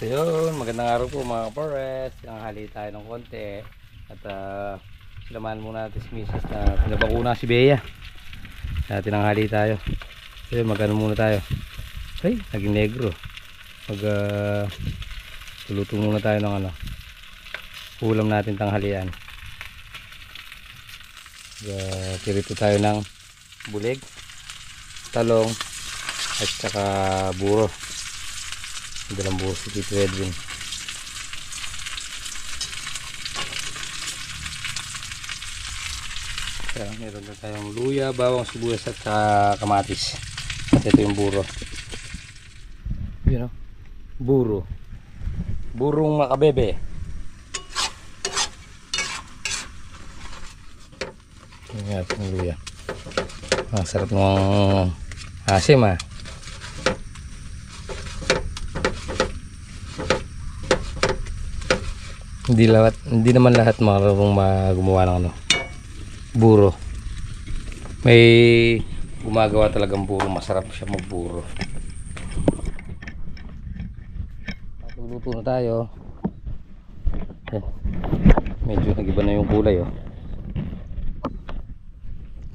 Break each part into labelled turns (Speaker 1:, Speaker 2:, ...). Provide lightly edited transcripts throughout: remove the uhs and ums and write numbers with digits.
Speaker 1: So yun, magandang araw po mga ka-forest. Nanghali tayo ng konti. At sinamahan muna natin si Mrs. na pinabakuna si Bea. Tinanghali tayo. So yun, magano muna tayo. Ay, naging negro. Tuluto muna tayo ng ulam natin tanghalian. Pirito tayo ng bulig, talong, at saka buro. Dalang buo si Tito Edwin. Kaya meron na tayong luya, bawang, sibuyas at kamatis. At ito yung buro. Yun o. Buro. Burong makabebe. Yung ating luya. Ang sarap ng asim ah. Hindi naman lahat marunong gumawa ng buro. May gumagawa talagang buro, masarap siya magburo. Luluto na tayo. Yan. Medyo nag-iba na yung kulay oh.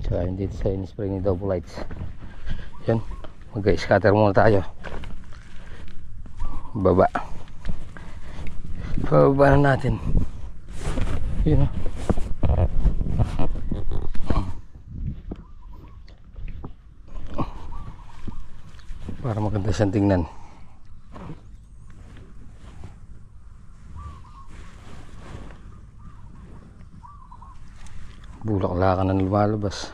Speaker 1: Tsaka hindi sa in-spray ni Double Lights. Yan. Mag-scatter muna tayo. Baba. Pababa na natin. Yun o. Para maganda siyang tingnan. Bulak-lakan na lumalabas.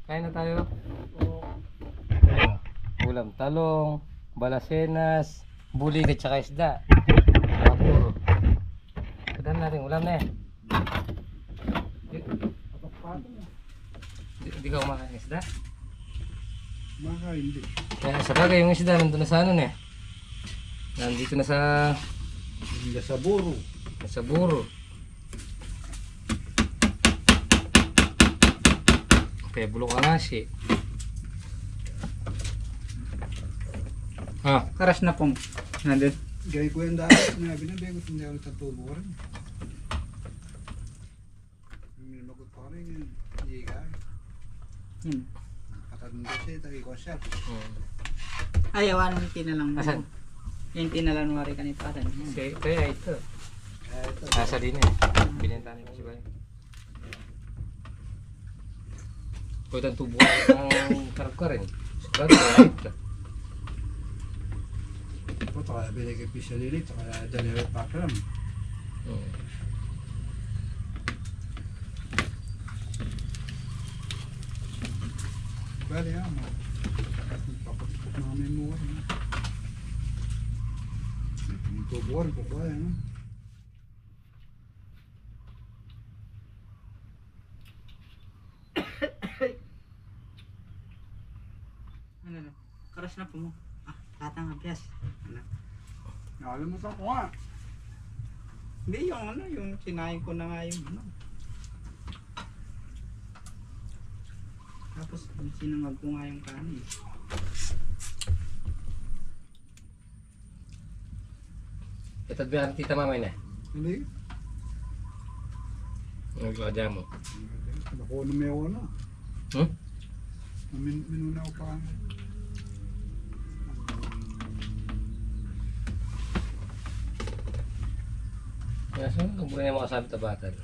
Speaker 1: Kain na tayo. Ulam talong, balasenas, bulig at saka isda. Puro. Kadam natin ulam na eh. Hindi ka kumakain ng isda?
Speaker 2: Makain hindi.
Speaker 1: Kaya sa bagay yung isda nandun na sa eh. Nandito na sa
Speaker 2: buro.
Speaker 1: Sa buro. Kaya bulok ang nasi.
Speaker 3: Karas na pong nandun.
Speaker 2: Gaya ko yung dahil. Sinabi na bego hindi ako tatubo ko rin. Minagot ko rin. Hindi ka. Kataganda siya. Tagi ko siya.
Speaker 3: Ayaw, anong tinalang mo?
Speaker 1: Asan?
Speaker 3: Yung tinalang mo rin kanita rin.
Speaker 1: Kaya ito. Nasa din eh. Binenta niyo si Bay. Kaya ang tubo ng karap ka rin. Sigurado ka ito.
Speaker 2: Ito kaya binigay pisya lilit. Kaya daliwit pakram. Bali yan mo. Papatikot namin mo rin. Yung tubo rin po kaya no?
Speaker 3: Ano? Karas na po mo. Tatang abyas.
Speaker 2: Nakalimutan ko nga.
Speaker 3: Hindi yung sinayin ko na nga yung Tapos sinangag ko nga yung kanin.
Speaker 1: Ito biar tita mamay na.
Speaker 2: Hindi.
Speaker 1: Nagkakadya mo.
Speaker 2: Ako na may na.
Speaker 1: Hmm?
Speaker 2: Minunaw pa.
Speaker 1: Yes, kung buhay na makasabit na batal.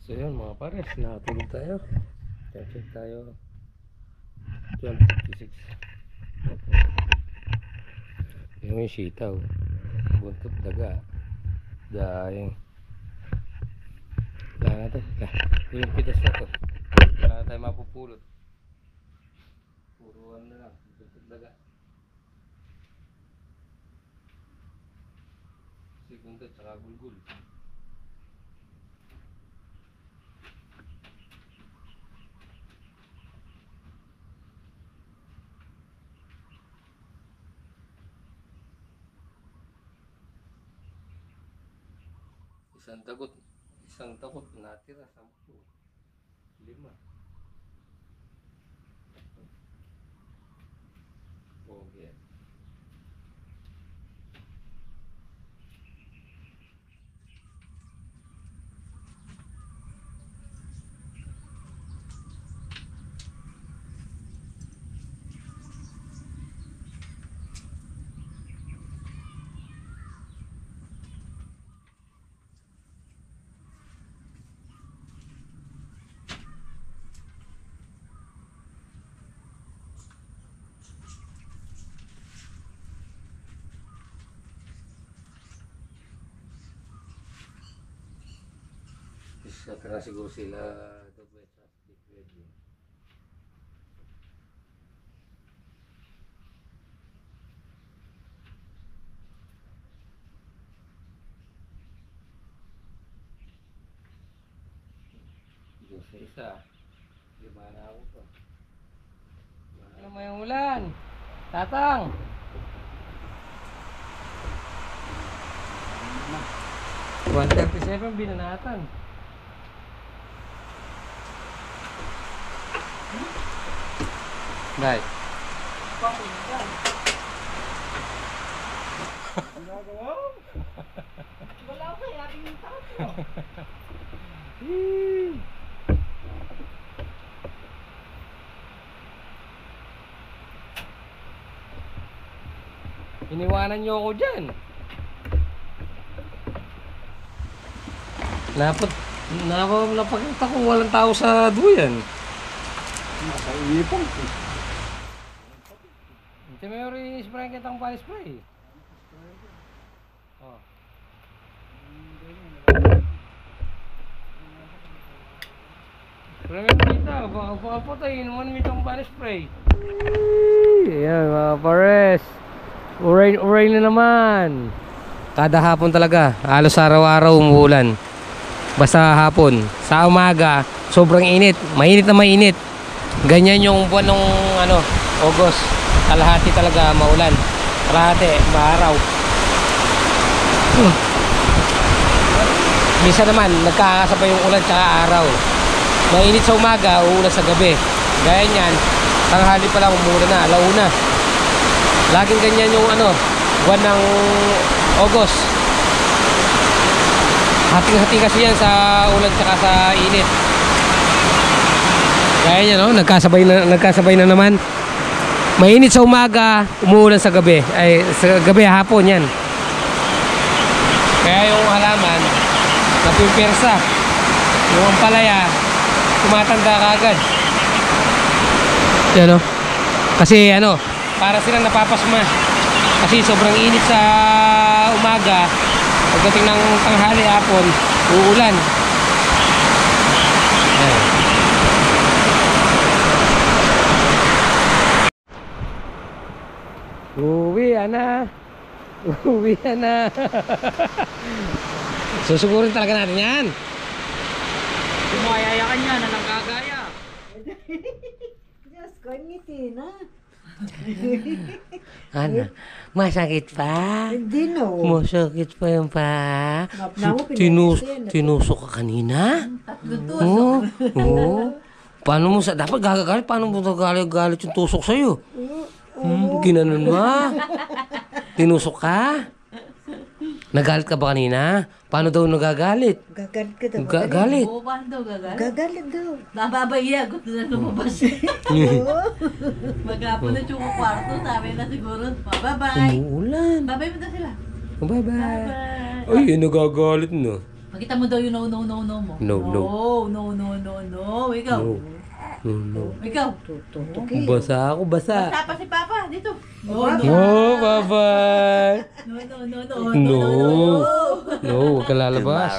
Speaker 1: So yun mga pares, nakatulog tayo. Check tayo. 12:56. Yung yung sitaw. Buntot daga. Dahil. Wala na to. Yung pitas na to. Wala na tayo mapupulot. Puro ano na lang. Buntot daga. Segunda tsaka gulgul. Isang takot natira, 10. 5. Okay. Natira siguro sila double at liquid. Doon sa isa, 5 na ako pa. Ano mo yung ulan? Tatang! 137 binanatan. Right.
Speaker 3: Wala ko kaya yung tapo.
Speaker 1: Iniwanan niyo ako dyan. Napakita ko walang tao sa duyan.
Speaker 2: Nasa ipong.
Speaker 1: Hindi may rin spray kitang pali spray. Oh. Spray mo kita, baka patay, inuman mo itong pali spray. Ayan mga pares. Uray na naman. Kada hapon talaga, halos araw-araw umuulan. Basta hapon. Sa umaga, sobrang init. Mainit na mainit. Ganyan yung buwan ng August. Kalahati talaga maulan. Kalahati, maaraw. Minsan naman, nagkakasabay yung ulan tsaka araw. Mainit sa umaga, uulan sa gabi. Gaya niyan, tanghali pa lang umuulan na, alauna. Laging ganyan yung buwan ng August. Hating-hati kasi yan sa ulan tsaka sa init. Kaya niya nagkasabay na naman. Mainit sa umaga, umuulan sa gabi. Ay, sa gabi, hapon yan. Kaya yung halaman, napipirsa. Yung ampalaya, tumatanda kaagad. Yan kasi para silang napapasma. Kasi sobrang init sa umaga. Pagdating ng tanghali hapon, uulan. Ayan. Uwi na. Susugurin talaga natin yan.
Speaker 3: Kumayayakan niya na nagkagaya.
Speaker 4: Diyos ko, ngiti na.
Speaker 1: Ana, masakit pa?
Speaker 4: Hindi no.
Speaker 1: Masakit pa yung pa? Tinusok ka kanina? Oo. Oo. Paano mo dapat gagagalit? Paano mo galit yung tusok sa'yo? Ginanon mo? Tinusok ka? Nagalit ka ba kanina? Paano daw nagagalit?
Speaker 4: Gagalit ka daw.
Speaker 1: Galit.
Speaker 3: Oo, paano daw gagawin?
Speaker 4: Gagalit daw.
Speaker 3: Nababaya, gusto na lumabas.
Speaker 4: Oo.
Speaker 3: Maghapon na yung kwarto, sabi na siguro, bye-bye.
Speaker 1: Umuulan.
Speaker 3: Bye-bye mo na sila.
Speaker 1: Bye-bye.
Speaker 3: Bye-bye.
Speaker 1: Ay, nagagalit no.
Speaker 3: Pakita mo daw yung no mo.
Speaker 1: No.
Speaker 3: No. Ikaw.
Speaker 1: No.
Speaker 3: Ikaw.
Speaker 4: Tutuki.
Speaker 1: Basa ako, basa.
Speaker 3: Basta pa si Papa, dito.
Speaker 1: Oh, bye-bye.
Speaker 3: No.
Speaker 1: No, huwag ka lalabas.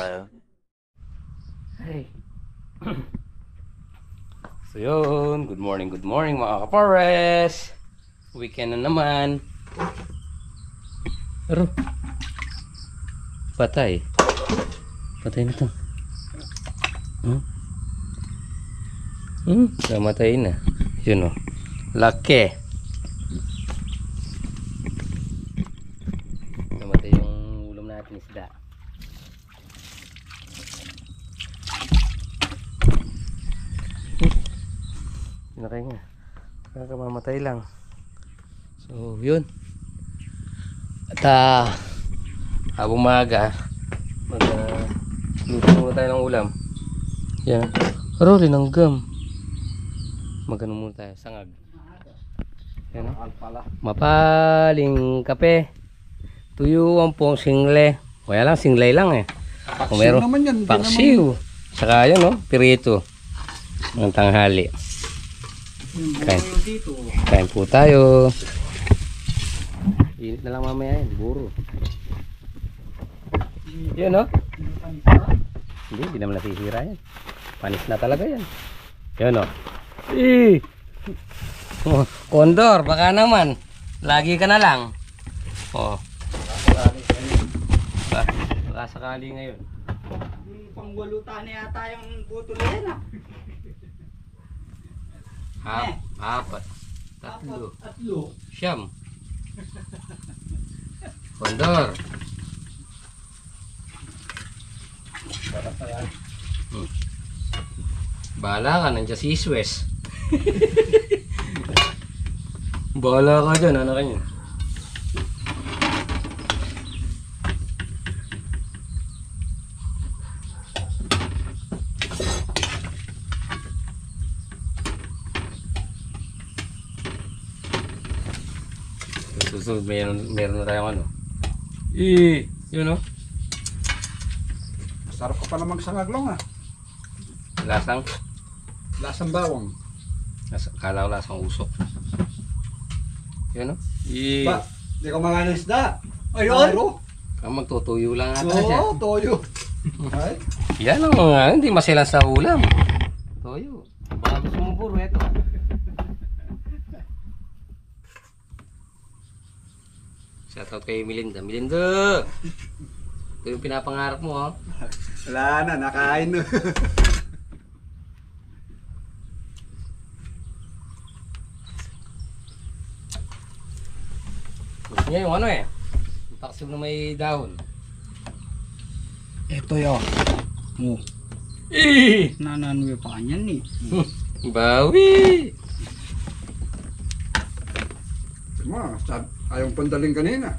Speaker 1: Hey. So yun, good morning mga kapores. Weekend na naman. Pero, patay. Patay na to. Namatay na. Yun o. Laki. Namatay yung ulam natin isda. Pinakay nga. Kakamamatay lang. So, yun. At habang maaga, luto muna tayo ng ulam. Yan. Rolling ng gum. Magano muna tayo, sangag. Yan. Mapaling kape. Tuyuan pong single. Kaya lang, singlay lang eh. Kung meron,
Speaker 2: naman yan.
Speaker 1: paksiw. Saka yan o, pirito. Ng tanghali. Kain po tayo. Init na lang mamaya yan, buro. Yun o. Hindi naman nasisira yan. Panis na talaga yan. Yun o. Kondor, baka naman. Lagi ka na lang. O. Baka sakali ngayon.
Speaker 3: Pangwalutan na yata yung butol yan ah.
Speaker 1: Apat. Tatlo.
Speaker 3: Tatlo.
Speaker 1: Siyam. Kondor. Bahala ka, nandiyan si Iswes. Bahala ka dyan, ano kanya? Susunod, meron na tayong ano. Yun o.
Speaker 2: Sarap ka pa namang sangaglong ah.
Speaker 1: Lasang.
Speaker 2: Lasang bawang.
Speaker 1: Kala ko lasang usok. Yun o.
Speaker 2: Ba, di ka mga isda.
Speaker 3: Ayun.
Speaker 1: Magtutuyo lang ata siya.
Speaker 2: Oo, toyo. Ay,
Speaker 1: Yan ang mga, hindi masilan sa ulam. Toyo. Baka gusto mo buro, eto. Shoutout kay Melinda. Melinda! Ito yung pinapangarap mo, ha?
Speaker 2: wala na, nakain na.
Speaker 1: Gusto niya yung ano eh. Yung taksib na may dahon.
Speaker 3: Ito yun. Nananoy pa kanyan eh.
Speaker 1: Bawi!
Speaker 2: Ayong pandaling kanina.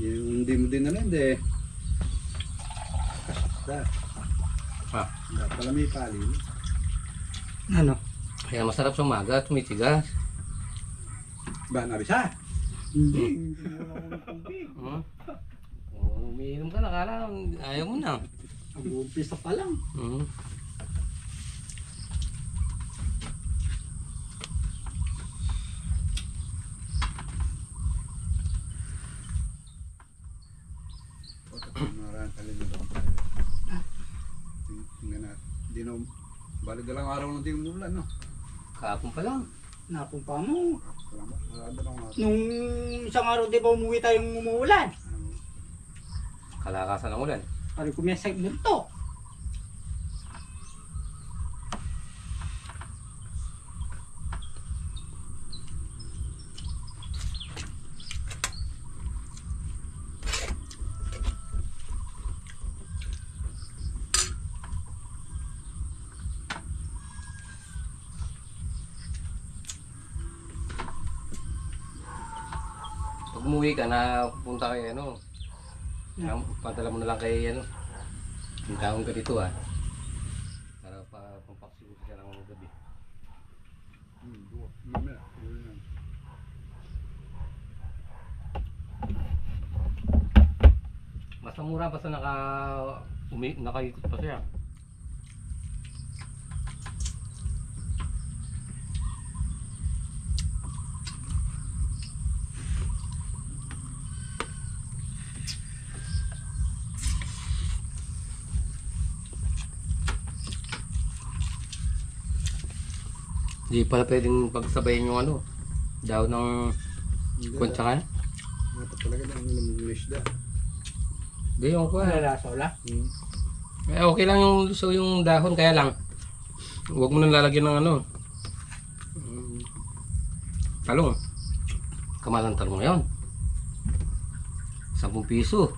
Speaker 2: Yung hindi mo din na hindi. Kasda. Pala may palin.
Speaker 3: Ano?
Speaker 1: Kaya masarap sa umaga, tumitigas.
Speaker 2: Ba, nabisa?
Speaker 3: Hindi.
Speaker 1: Umiinom ka na, kala ayaw mo na.
Speaker 3: Ang umpisa pa lang.
Speaker 2: Tingnan natin. Di na, balik dalang araw na di umulan, no?
Speaker 1: Kahapon pa lang.
Speaker 3: Napunta mo.
Speaker 2: Salamat. Dalang araw.
Speaker 3: Nung isang araw di ba umuwi tayong umuulan?
Speaker 1: Kalakasan ng ulan.
Speaker 3: Pari kumiyasag bunto.
Speaker 1: Pag umuwi umuwi ka na punta kay ano, padala mo na lang kay ano, yung taong ka dito para pampaksigo siya ng gabi.
Speaker 2: Mamaya, yun yan.
Speaker 1: Mas mura basta nakaikot pa siya. Hindi pala pwedeng pagsabayin yung ano, daw ng kwan tsaka yan.
Speaker 2: Mata talaga na ang lamig da.
Speaker 1: Hindi yung kwan.
Speaker 5: Lalasaw lang.
Speaker 1: Okay lang yung luso yung dahon, kaya lang huwag mo nang lalagyan ng ano, talong. Kamalang talong na yun. 10 piso.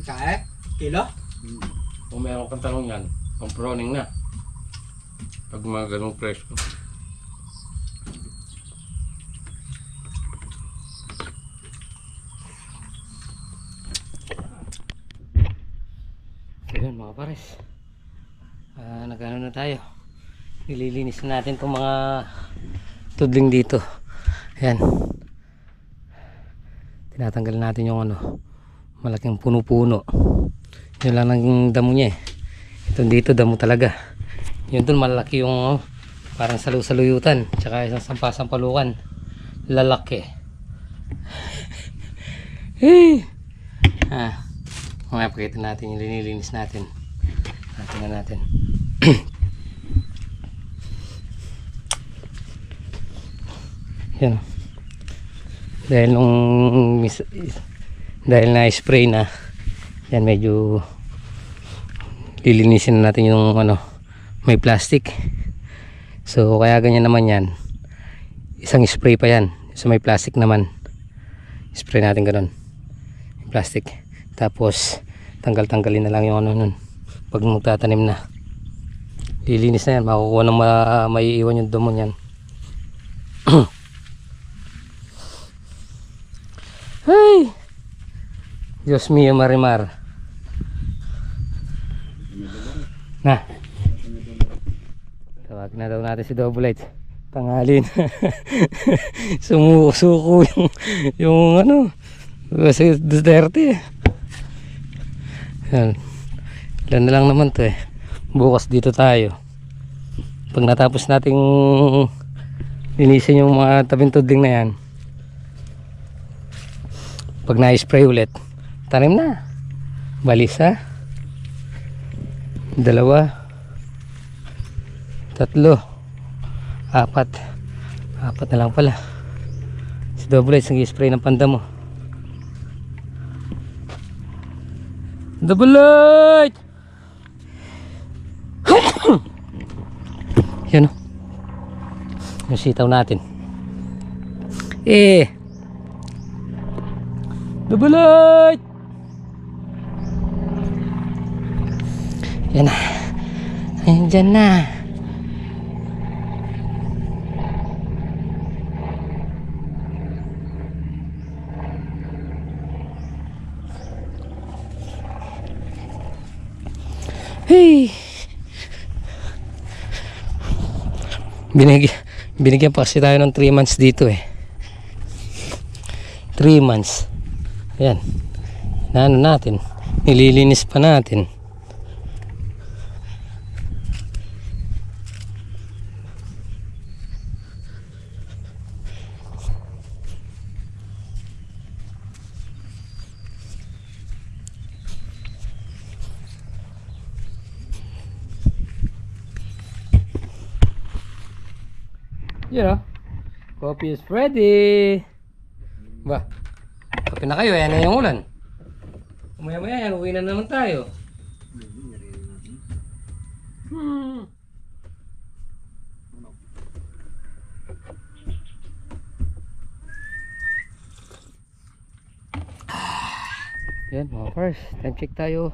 Speaker 5: Kaya? Kilo?
Speaker 1: Kung meron kang talong yan, pang proning na. Pag mga ganong presko. So yun mga pares, nagano na tayo, nililinis na natin itong mga tudling dito. Ayan, tinatanggal natin yung ano, malaking puno-puno. Yun lang ang damo niya eh. Ito dito damo talaga. Yun dun malaki yung parang salu-saluyutan, tsaka isang sampasampalukan, lalaki. Hey! Mamaya pakita natin yung linilinis natin. Tingnan natin. Yan. Dahil na-spray na, yan medyo lilinisin natin yung ano, may plastic. So kaya ganyan naman yan. Isang spray pa yan. So may plastic naman. Spray natin ganun. Yung plastic. Tapos tanggal-tanggalin na lang yung ano nun. Pag magtatanim na. Lilinis na yan. Makukuha ng maiiwan yung damo yan. Hey! Diyos mio Marimar. Na. Tawagin na daw natin si Double Light. Tanghali na. Sumuko yung ano. Si Duterte. Yan. Ilan na lang naman to eh. Bukas dito tayo. Pag natapos nating linisin yung mga tabing tudling na yan, pag na-spray ulit, tanim na. Balisa. 2, 3, 4 na lang pala. Si Double Light nag-spray ng pandamo. Double Light! Yan o, yung sitaw natin. Double Light! Yan na. Ayan dyan na. Hey! Binigyan pa kasi tayo ng 3 months dito eh. 3 months. Ayan. Naano natin. Nililinis pa natin. You know, coffee is ready. Ba, kape na kayo, ayan na yung ulan. Maya yan, uwi na naman tayo. Yan mga pars, time check tayo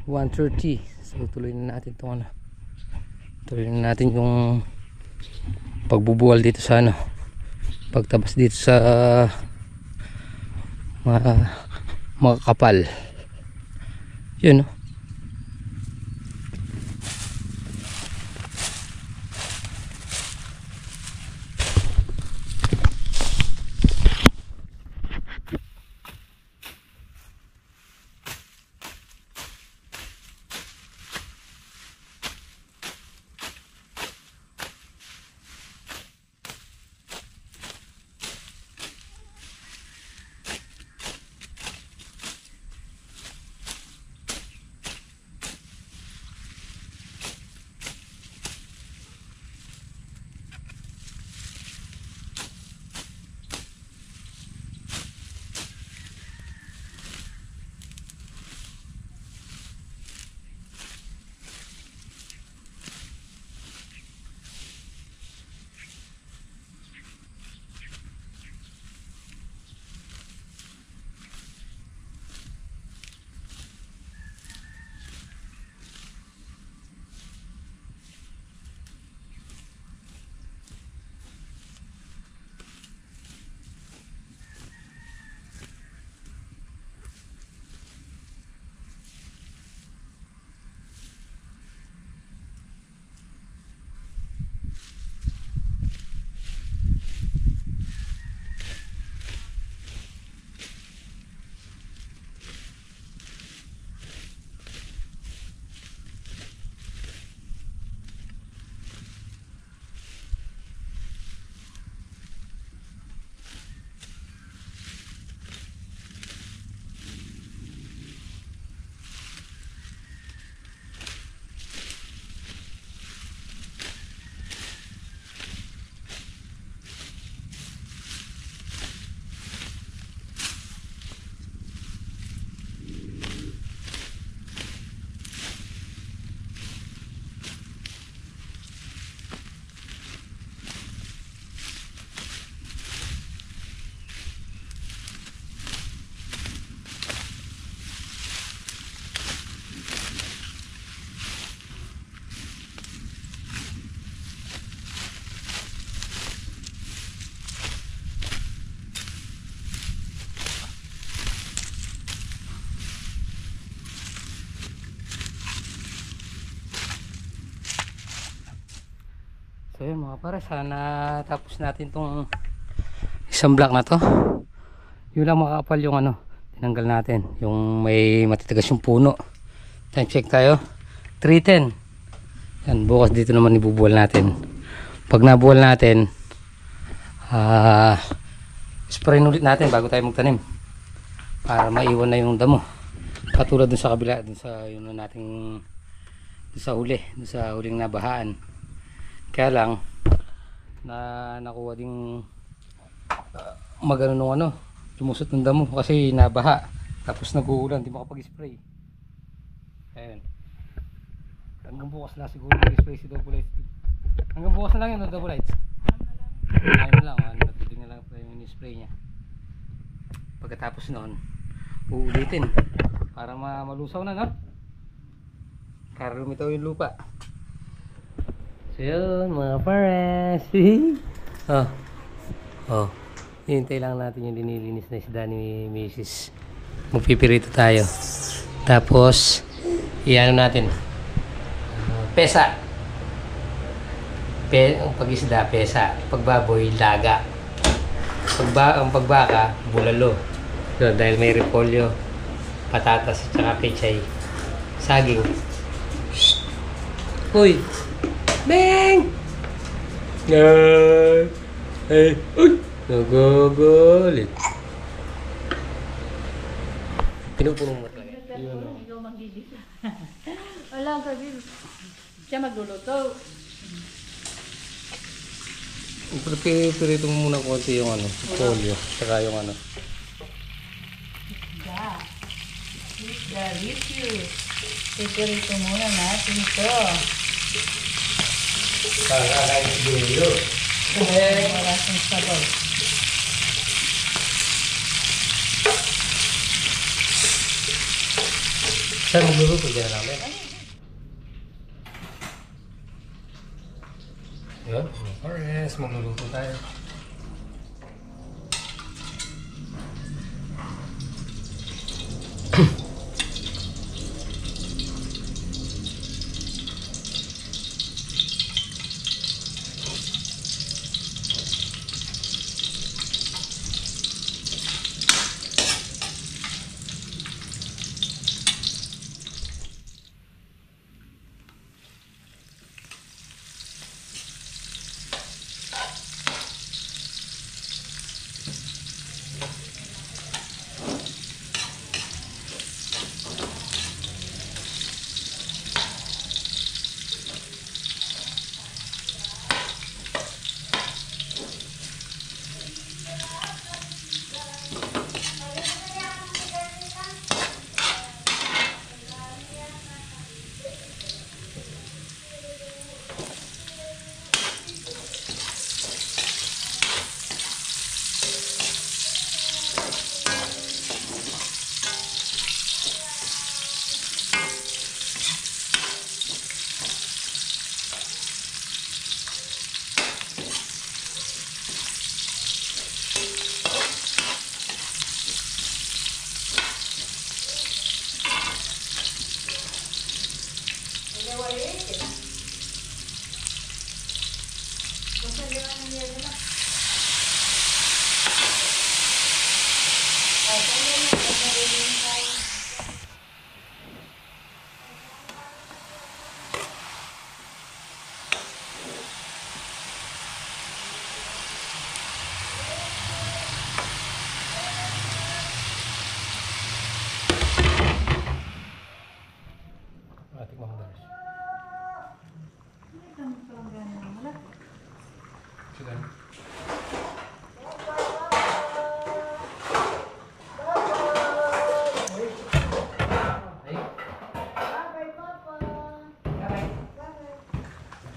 Speaker 1: 1:30. So tuloy na natin itong ano, Tuloy na natin yung pagbubuwal dito sa ano, pagtabas dito sa mga kapal. Yun, no? So yun mga pare, sana tapos natin tong isang block na to. Yun lang makakapal yung ano, tinanggal natin, yung may matitigas yung puno. Time check tayo, 3:10. Yan, bukas dito naman ibubuwal natin. Pag nabuwal natin, spray ulit natin bago tayo magtanim para maiwan na yung damo, katulad dun sa kabila, dun sa yun nating dun sa huli, dun sa huling nabahaan. Kaya lang na nakuha ding magano nung ano, lumusot ng damo kasi nabaha, tapos nag-uulan, di makapag-spray. Ayun, hanggang bukas na siguro mag-spray si Double Light. Hanggang bukas na lang yun, Double Light. Ayun na lang, natulog na lang yung spray niya. Pagkatapos noon uulitin para malusaw na, no? Para lumitaw yung lupa. So yun mga pares. Hintay lang natin yung linilinis na isda ni Mrs. Magpipirito tayo. Tapos iano natin, pesa. Ang pag-isda pesa, pagbaboy laga, ang pagbaka bulalo. So, dahil may repolyo, patatas at saka pechay, saging. Uy, Beng! Ay, uy! Nagugulit. Pinupunong mo talaga.
Speaker 3: Ikaw magdidita. Wala ka din. Siya magluluto.
Speaker 1: Pirito mo muna konti yung ano, polio, saka yung ano.
Speaker 3: Delicious. Pipirito muna natin ito.
Speaker 1: Kakain dulo.
Speaker 3: Para sa sabaw.
Speaker 1: Saan magluluto dyan namin? Tapos magluluto tayo. Tikman mo guys. Sige.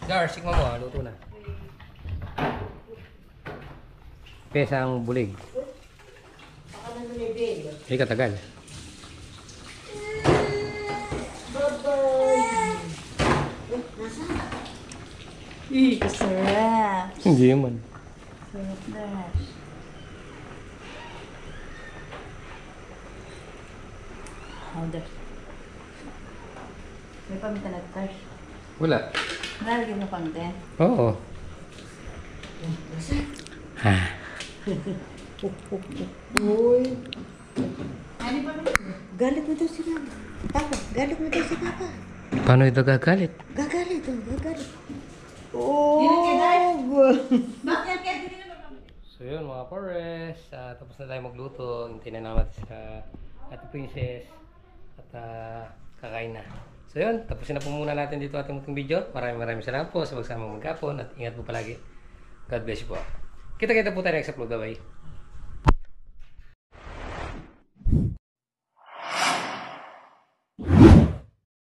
Speaker 1: Gar, sikma mo ha, luto na. Pesang bulig. Hindi katagal.
Speaker 3: Sarap.
Speaker 1: Hindi naman.
Speaker 3: Sarap na. Powder. May paminta na tayo.
Speaker 1: Wala.
Speaker 3: Nalagyan mo pang din.
Speaker 1: Oo. Ha.
Speaker 4: Uy.
Speaker 3: Ano ba?
Speaker 4: Galit mo daw si Mama. Papa, galit mo daw si Papa.
Speaker 1: Paano ito gagalit?
Speaker 4: Gagalit, oh, gagalit.
Speaker 3: Dili ka, Dad?
Speaker 4: Oh,
Speaker 3: Bakit kaya hindi naman?
Speaker 1: So yun mga pares, tapos na tayo magluto. Hintayin na naman sa Ate Princess at kakain na. So yun, tapusin na po muna natin dito ating munting video. Maraming salamat po sa pagsamang magkapon at ingat po palagi. God bless you po. Kita-kita po tayo next upload. Bye-bye.